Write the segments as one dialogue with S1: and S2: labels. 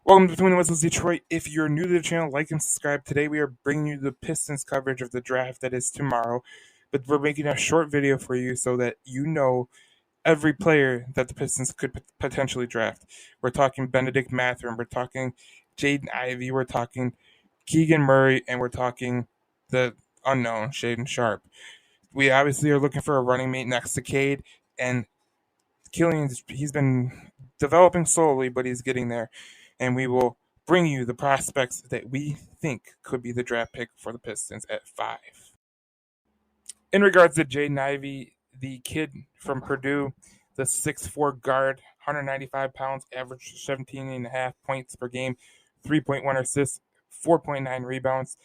S1: Welcome to Between the Whistles Detroit. If you're new to the channel, like and subscribe. Today we are bringing you the Pistons coverage of the draft that is tomorrow. But we're making a short video for you so that you know every player that the Pistons could potentially draft. We're talking Benedict Matherin, we're talking Jaden Ivey, we're talking Keegan Murray, and we're talking the unknown Shaden Sharp. We obviously are looking for a running mate next to Cade, and Killian's he's been developing slowly, but he's getting there. And we will bring you the prospects that we think could be the draft pick for the Pistons at 5. In regards to Jaden Ivey, the kid from Purdue, the 6'4 guard, 195 pounds, average 17.5 points per game, 3.1 assists, 4.9 rebounds.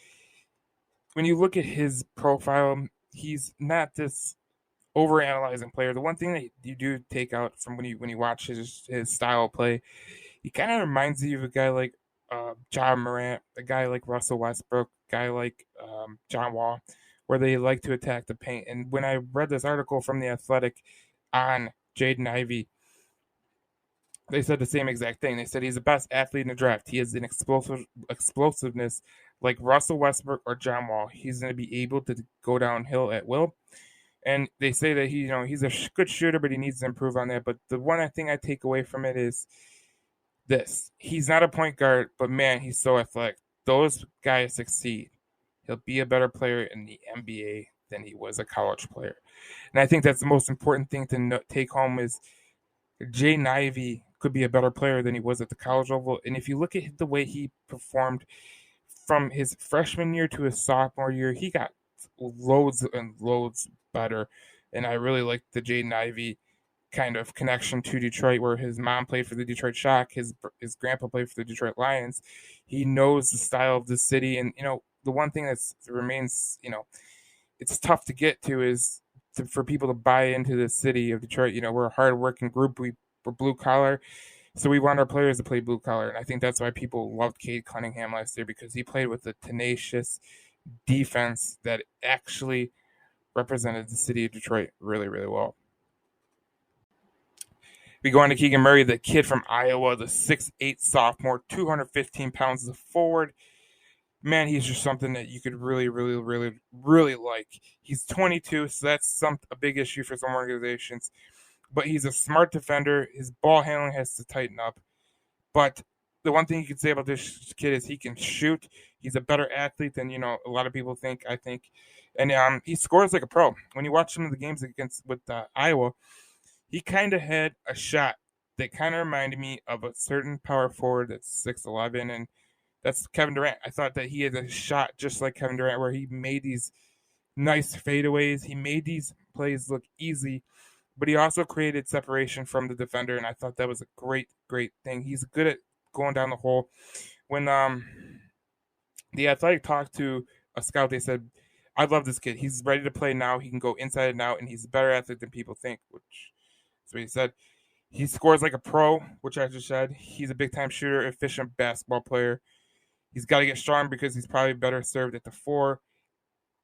S1: When you look at his profile, he's not this overanalyzing player. The one thing that you do take out from when you watch his style of play, he kind of reminds you of a guy like John Morant, a guy like Russell Westbrook, a guy like John Wall, where they like to attack the paint. And when I read this article from The Athletic on Jaden Ivey, they said the same exact thing. They said he's the best athlete in the draft. He has an explosiveness like Russell Westbrook or John Wall. He's going to be able to go downhill at will. And they say that he's a good shooter, but he needs to improve on that. But the one thing I take away from it is this: he's not a point guard, but man, he's so athletic. Those guys succeed. He'll be a better player in the NBA than he was a college player, and I think that's the most important thing to take home is Jaden Ivey could be a better player than he was at the college level. And if you look at the way he performed from his freshman year to his sophomore year, he got loads and loads better. And I really like the Jaden Ivey kind of connection to Detroit, where his mom played for the Detroit Shock, his grandpa played for the Detroit Lions. He knows the style of the city, and the one thing that remains, it's tough to get to is for people to buy into the city of Detroit. We're a hardworking group. We're blue collar, so we want our players to play blue collar, and I think that's why people loved Cade Cunningham last year because he played with a tenacious defense that actually represented the city of Detroit really, really well. We go on to Keegan Murray, the kid from Iowa, the 6'8 sophomore, 215 pounds as a forward. Man, he's just something that you could really, really, really, really like. He's 22, so that's a big issue for some organizations. But he's a smart defender. His ball handling has to tighten up. But the one thing you can say about this kid is he can shoot. He's a better athlete than a lot of people think. I think, and he scores like a pro. When you watch some of the games with Iowa, he kind of had a shot that kind of reminded me of a certain power forward that's 6'11", and that's Kevin Durant. I thought that he had a shot just like Kevin Durant, where he made these nice fadeaways. He made these plays look easy, but he also created separation from the defender, and I thought that was a great, great thing. He's good at going down the hole. When the Athletic talked to a scout, they said, "I love this kid. He's ready to play now. He can go inside and out, and he's a better athlete than people think," which is what he said. He scores like a pro, which I just said. He's a big-time shooter, efficient basketball player. He's got to get strong because he's probably better served at the 4,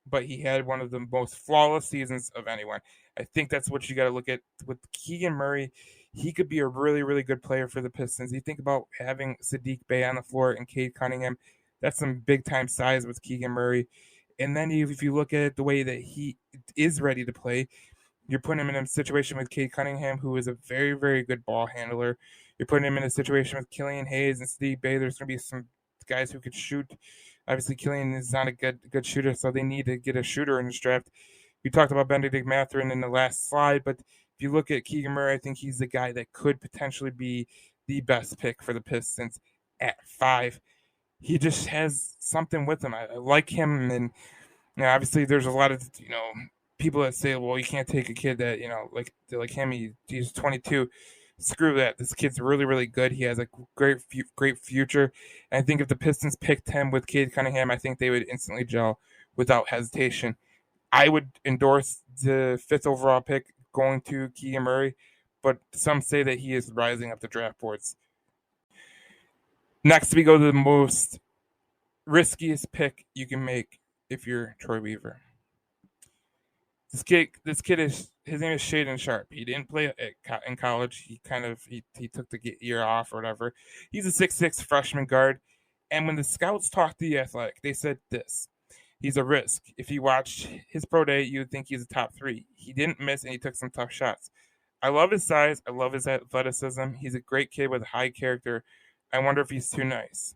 S1: but he had one of the most flawless seasons of anyone. I think that's what you got to look at with Keegan Murray. He could be a really, really good player for the Pistons. You think about having Sadiq Bey on the floor and Cade Cunningham. That's some big-time size with Keegan Murray. And then if you look at it the way that he is ready to play, you're putting him in a situation with Cade Cunningham, who is a very, very good ball handler. You're putting him in a situation with Killian Hayes and Sadiq Bey. There's going to be some guys who could shoot. Obviously, Killian is not a good shooter, so they need to get a shooter in this draft. We talked about Benedict Matherin in the last slide, but if you look at Keegan Murray, I think he's the guy that could potentially be the best pick for the Pistons at 5. He just has something with him. I like him, and obviously there's a lot of people that say, well, you can't take a kid that like him. He's 22. Screw that. This kid's really, really good. He has a great future. And I think if the Pistons picked him with Cade Cunningham, I think they would instantly gel without hesitation. I would endorse the 5th overall pick going to Keegan Murray, but some say that he is rising up the draft boards. Next, we go to the most riskiest pick you can make if you're Troy Weaver. This kid is his name is Shaden Sharp. He didn't play in college. He took the year off or whatever. He's a 6'6" freshman guard, and when the scouts talked to the Athletic, they said this: he's a risk. If you watched his pro day, you would think he's a top 3. He didn't miss, and he took some tough shots. I love his size. I love his athleticism. He's a great kid with high character. I wonder if he's too nice.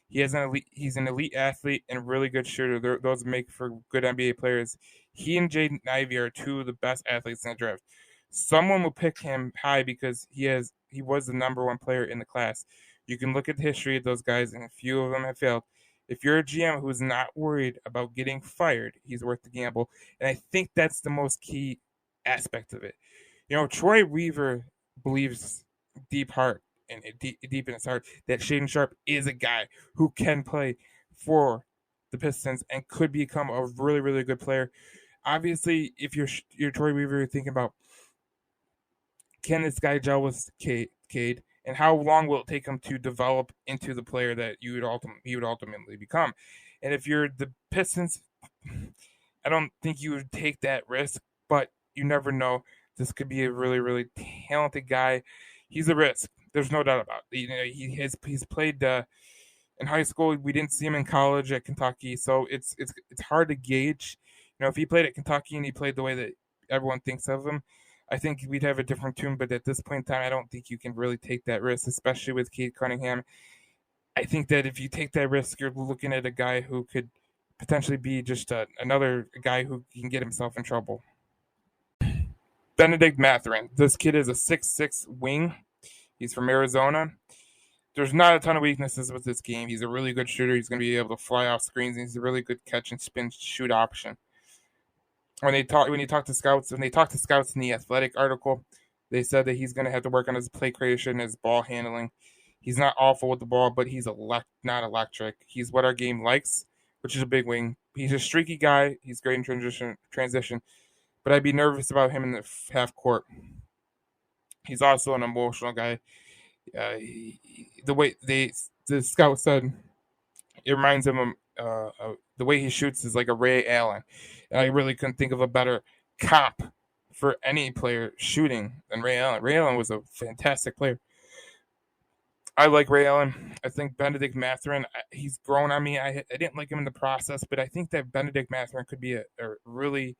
S1: He's an elite athlete and a really good shooter. Those make for good NBA players. He and Jaden Ivey are two of the best athletes in the draft. Someone will pick him high because he was the number 1 player in the class. You can look at the history of those guys, and a few of them have failed. If you're a GM who's not worried about getting fired, he's worth the gamble. And I think that's the most key aspect of it. Troy Weaver believes deep heart and deep in his heart that Shaden Sharp is a guy who can play for the Pistons and could become a really, really good player. Obviously, if you're Troy Weaver, you're thinking about, can this guy gel with Cade, and how long will it take him to develop into the player that he would ultimately become? And if you're the Pistons, I don't think you would take that risk, but you never know. This could be a really, really talented guy. He's a risk. There's no doubt about it. He's played in high school. We didn't see him in college at Kentucky, so it's hard to gauge. If he played at Kentucky and he played the way that everyone thinks of him, I think we'd have a different tune. But at this point in time, I don't think you can really take that risk, especially with Cade Cunningham. I think that if you take that risk, you're looking at a guy who could potentially be just another guy who can get himself in trouble. Benedict Matherin. This kid is a 6'6" wing. He's from Arizona. There's not a ton of weaknesses with this game. He's a really good shooter. He's going to be able to fly off screens. And he's a really good catch and spin shoot option. When they talk to scouts in the Athletic article, they said that he's going to have to work on his play creation, his ball handling. He's not awful with the ball, but he's not electric. He's what our game likes, which is a big wing. He's a streaky guy. He's great in transition, but I'd be nervous about him in the half court. He's also an emotional guy. The way the scout said, it reminds him of the way he shoots is like a Ray Allen. And I really couldn't think of a better comp for any player shooting than Ray Allen. Ray Allen was a fantastic player. I like Ray Allen. I think Benedict Matherin, he's grown on me. I didn't like him in the process, but I think that Benedict Matherin could be a really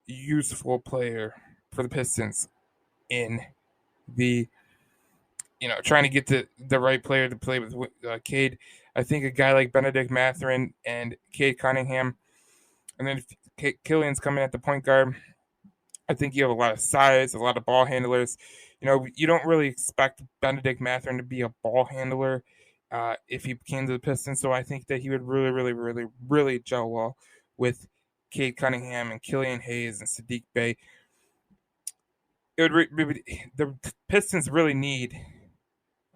S1: useful player for the Pistons in the trying to get the right player to play with Cade. I think a guy like Benedict Matherin and Cade Cunningham, and then if Killian's coming at the point guard, I think you have a lot of size, a lot of ball handlers. You don't really expect Benedict Matherin to be a ball handler if he came to the Pistons. So I think that he would really, really, really, really gel well with Cade Cunningham and Killian Hayes and Sadiq Bey. The Pistons really need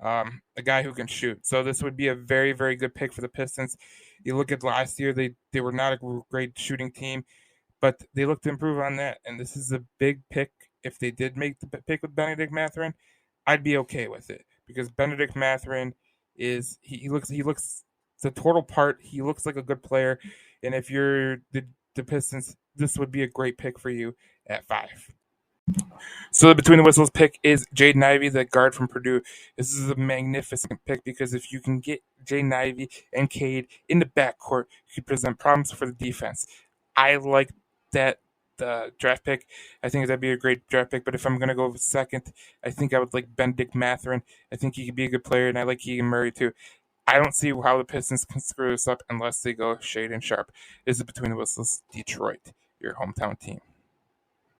S1: a guy who can shoot. So this would be a very, very good pick for the Pistons. You look at last year, they were not a great shooting team, but they look to improve on that. And this is a big pick. If they did make the pick with Benedict Matherin, I'd be okay with it because Benedict Matherin he looks the total part. He looks like a good player, and if you're the Pistons, this would be a great pick for you at 5. So the Between the Whistles pick is Jaden Ivey, the guard from Purdue. This is a magnificent pick because if you can get Jaden Ivey and Cade in the backcourt, you could present problems for the defense. I like that draft pick. I think that'd be a great draft pick, but if I'm going to go with second, I think I would like Benedict Matherin. I think he could be a good player, and I like Keegan Murray too. I don't see how the Pistons can screw this up unless they go Shaden Sharp. This is Between the Whistles, Detroit, your hometown team.